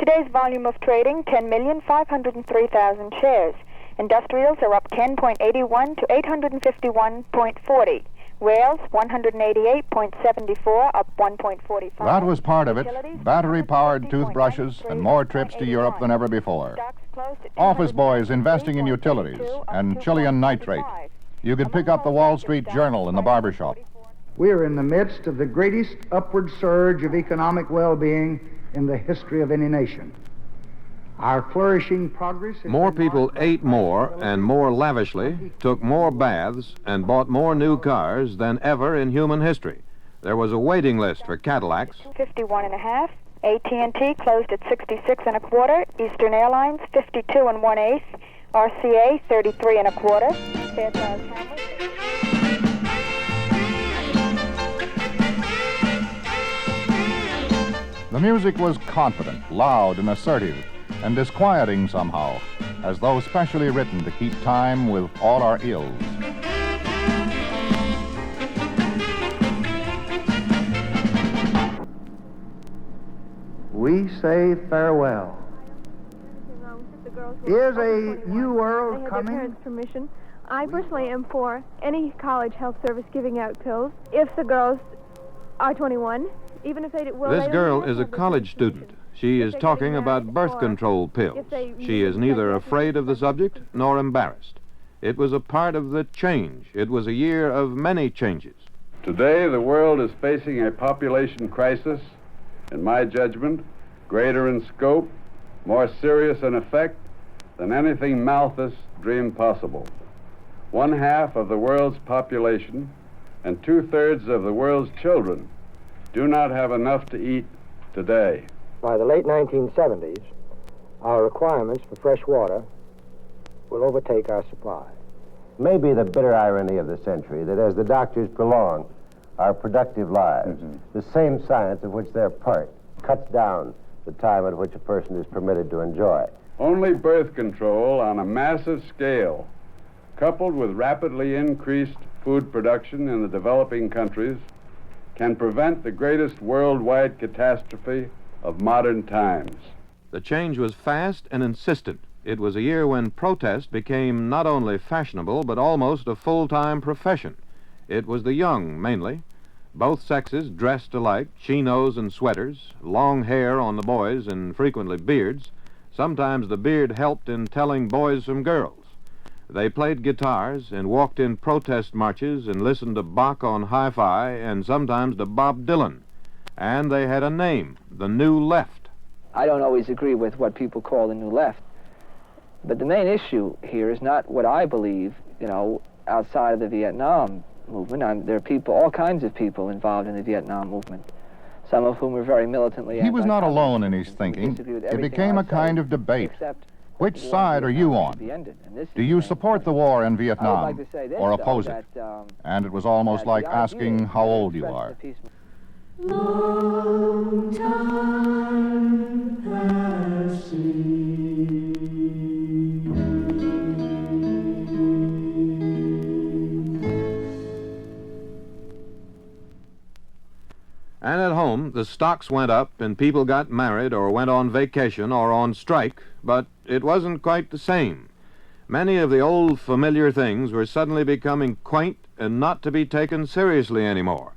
Today's volume of trading, 10,503,000 shares. Industrials are up 10.81 to 851.40. Rails, 188.74, up 1.45. That was part of it. Battery-powered toothbrushes and more trips to Europe than ever before. Office boys investing in utilities and Chilean nitrate. You could pick up the Wall Street Journal in the barbershop. We are in the midst of the greatest upward surge of economic well-being in the history of any nation. Our flourishing progress... More people ate more and more lavishly, took more baths, and bought more new cars than ever in human history. There was a waiting list for Cadillacs. 51.5. AT&T closed at 66.25. Eastern Airlines, 52 1/8. RCA, 33 1/4. Fairchild Cameras... The music was confident, loud, and assertive, and disquieting somehow, as though specially written to keep time with all our ills. We say farewell. Is a new world coming? Their parents' permission. I personally am for any college health service giving out pills if the girls are 21. Even if they will. This girl is a college student. She is talking about birth control pills. She is neither afraid of the subject nor embarrassed. It was a part of the change. It was a year of many changes. Today, the world is facing a population crisis, in my judgment, greater in scope, more serious in effect than anything Malthus dreamed possible. 1/2 of the world's population and 2/3 of the world's children do not have enough to eat today. By the late 1970s, our requirements for fresh water will overtake our supply. Maybe the bitter irony of the century that as the doctors prolong our productive lives, the same science of which they're part cuts down the time at which a person is permitted to enjoy. Only birth control on a massive scale, coupled with rapidly increased food production in the developing countries, can prevent the greatest worldwide catastrophe of modern times. The change was fast and insistent. It was a year when protest became not only fashionable, but almost a full-time profession. It was the young, mainly. Both sexes dressed alike, chinos and sweaters, long hair on the boys and frequently beards. Sometimes the beard helped in telling boys from girls. They played guitars and walked in protest marches and listened to Bach on hi-fi and sometimes to Bob Dylan. And they had a name, the New Left. I don't always agree with what people call the New Left. But the main issue here is not what I believe, outside of the Vietnam movement. There are people, all kinds of people involved in the Vietnam movement, some of whom were very militantly He was not alone in his thinking. It became a kind of debate. Which side are you on? Do you support the war in Vietnam or oppose it? And it was almost like asking how old you are. Long time passing. And at home, the stocks went up and people got married or went on vacation or on strike, but it wasn't quite the same. Many of the old familiar things were suddenly becoming quaint and not to be taken seriously anymore.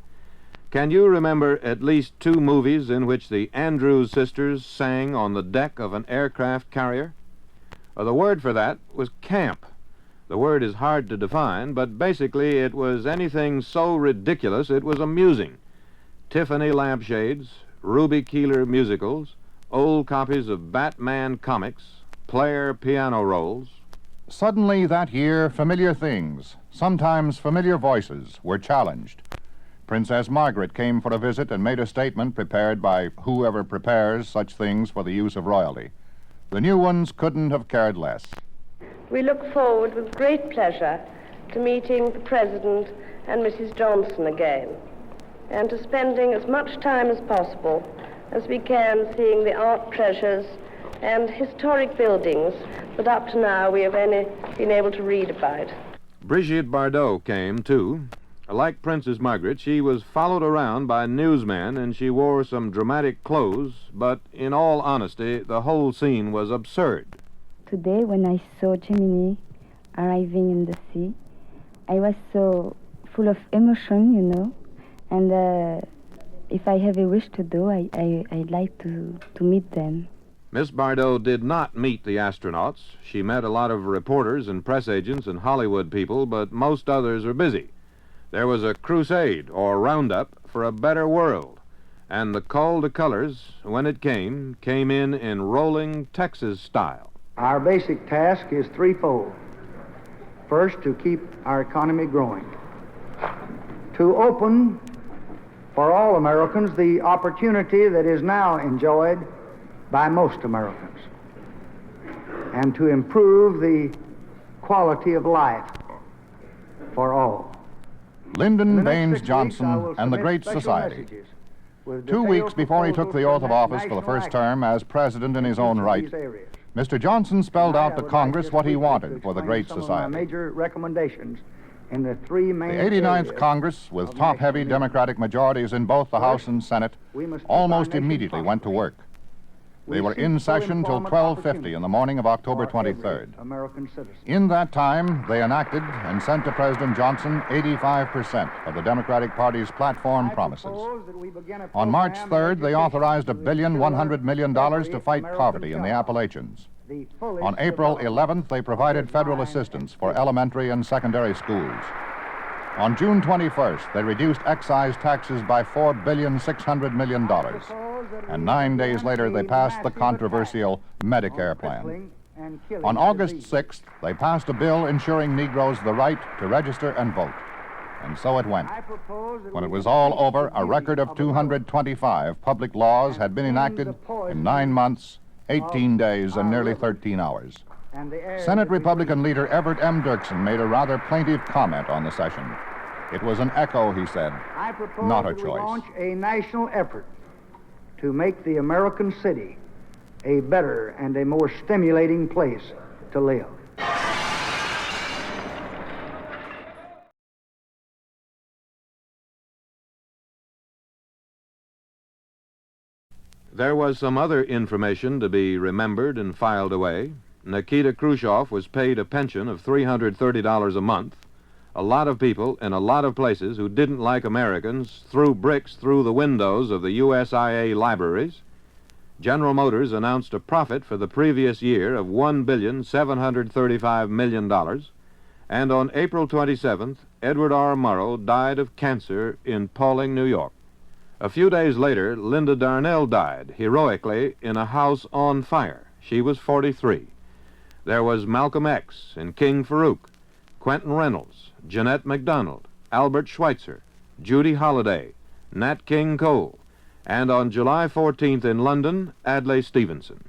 Can you remember at least 2 movies in which the Andrews sisters sang on the deck of an aircraft carrier? The word for that was camp. The word is hard to define, but basically it was anything so ridiculous it was amusing. Tiffany lampshades, Ruby Keeler musicals, old copies of Batman comics, Player piano rolls. Suddenly that year, familiar things, sometimes familiar voices, were challenged. Princess Margaret came for a visit and made a statement prepared by whoever prepares such things for the use of royalty. The new ones couldn't have cared less. We look forward with great pleasure to meeting the President and Mrs. Johnson again, and to spending as much time as possible as we can seeing the art treasures and historic buildings that up to now we have only been able to read about. Brigitte Bardot came, too. Like Princess Margaret, she was followed around by newsmen and she wore some dramatic clothes, but in all honesty, the whole scene was absurd. Today, when I saw Gemini arriving in the sea, I was so full of emotion, you know, and if I have a wish to do, I'd like to meet them. Miss Bardot did not meet the astronauts. She met a lot of reporters and press agents and Hollywood people, but most others are busy. There was a crusade, or roundup, for a better world, and the call to colors, when it came in rolling Texas style. Our basic task is threefold. First, to keep our economy growing. To open for all Americans the opportunity that is now enjoyed by most Americans. And to improve the quality of life for all. Lyndon Baines Johnson and the Great Society. 2 weeks before he took the oath of office for the first term as president in his own right, Mr. Johnson spelled out to Congress what he wanted for the Great Society. Major recommendations in the three main The 89th Congress, with top-heavy Democratic majorities in both the House and Senate, almost immediately went to work. They were in session till 12:50 in the morning of October 23rd. In that time, they enacted and sent to President Johnson 85% of the Democratic Party's platform promises. On March 3rd, they authorized $1.1 billion to fight poverty in the Appalachians. On April 11th, they provided federal assistance for elementary and secondary schools. On June 21st, they reduced excise taxes by $4.6 billion. And 9 days later, they passed the controversial Medicare plan. On August 6th, they passed a bill ensuring Negroes the right to register and vote. And so it went. When it was all over, a record of 225 public laws had been enacted in 9 months, 18 days, and nearly 13 hours. Senate Republican leader Everett M. Dirksen made a rather plaintive comment on the session. It was an echo, he said, not a choice. We launch a national effort to make the American city a better and a more stimulating place to live. There was some other information to be remembered and filed away. Nikita Khrushchev was paid a pension of $330 a month. A lot of people in a lot of places who didn't like Americans threw bricks through the windows of the USIA libraries. General Motors announced a profit for the previous year of $1.735 billion. And on April 27th, Edward R. Murrow died of cancer in Pawling, New York. A few days later, Linda Darnell died, heroically, in a house on fire. She was 43. There was Malcolm X and King Farouk, Quentin Reynolds, Jeanette MacDonald, Albert Schweitzer, Judy Holliday, Nat King Cole, and on July 14th in London, Adlai Stevenson.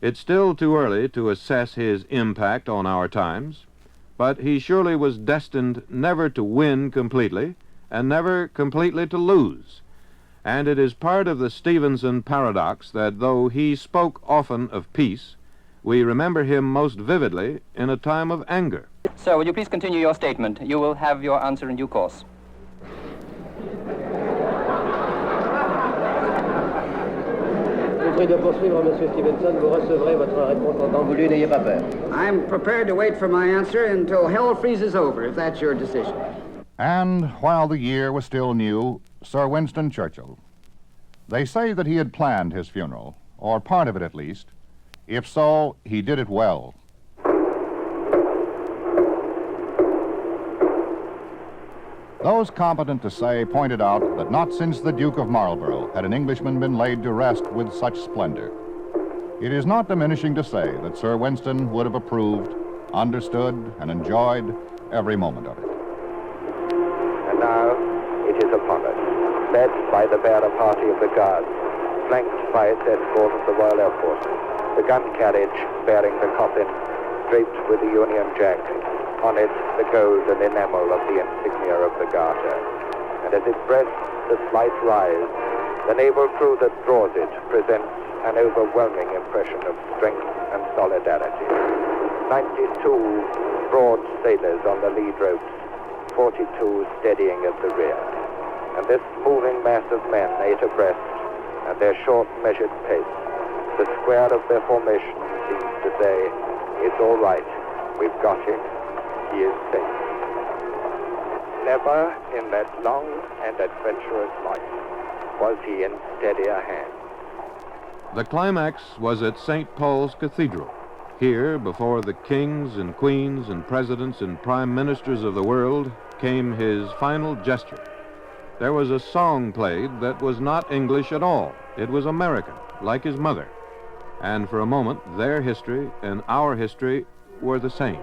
It's still too early to assess his impact on our times, but he surely was destined never to win completely and never completely to lose. And it is part of the Stevenson paradox that though he spoke often of peace, we remember him most vividly in a time of anger. Sir, will you please continue your statement? You will have your answer in due course. I'm prepared to wait for my answer until hell freezes over, if that's your decision. And while the year was still new, Sir Winston Churchill. They say that he had planned his funeral, or part of it at least. If so, he did it well. Those competent to say pointed out that not since the Duke of Marlborough had an Englishman been laid to rest with such splendor. It is not diminishing to say that Sir Winston would have approved, understood, and enjoyed every moment of it. And now it is upon us, led by the bearer party of the Guards, flanked by its escort of the Royal Air Force, the gun carriage bearing the coffin, draped with the Union Jack, on it the gold and enamel of the insignia of the Garter. And as it breasts the slight rise, the naval crew that draws it presents an overwhelming impression of strength and solidarity. 92 broad sailors on the lead ropes, 42 steadying at the rear. And this moving mass of men ate abreast, and their short, measured pace, the square of their formation seems to say, it's all right, we've got him, he is safe. Never in that long and adventurous life was he in steadier hands. The climax was at St. Paul's Cathedral. Here, before the kings and queens and presidents and prime ministers of the world, came his final gesture. There was a song played that was not English at all. It was American, like his mother. And for a moment, their history and our history were the same.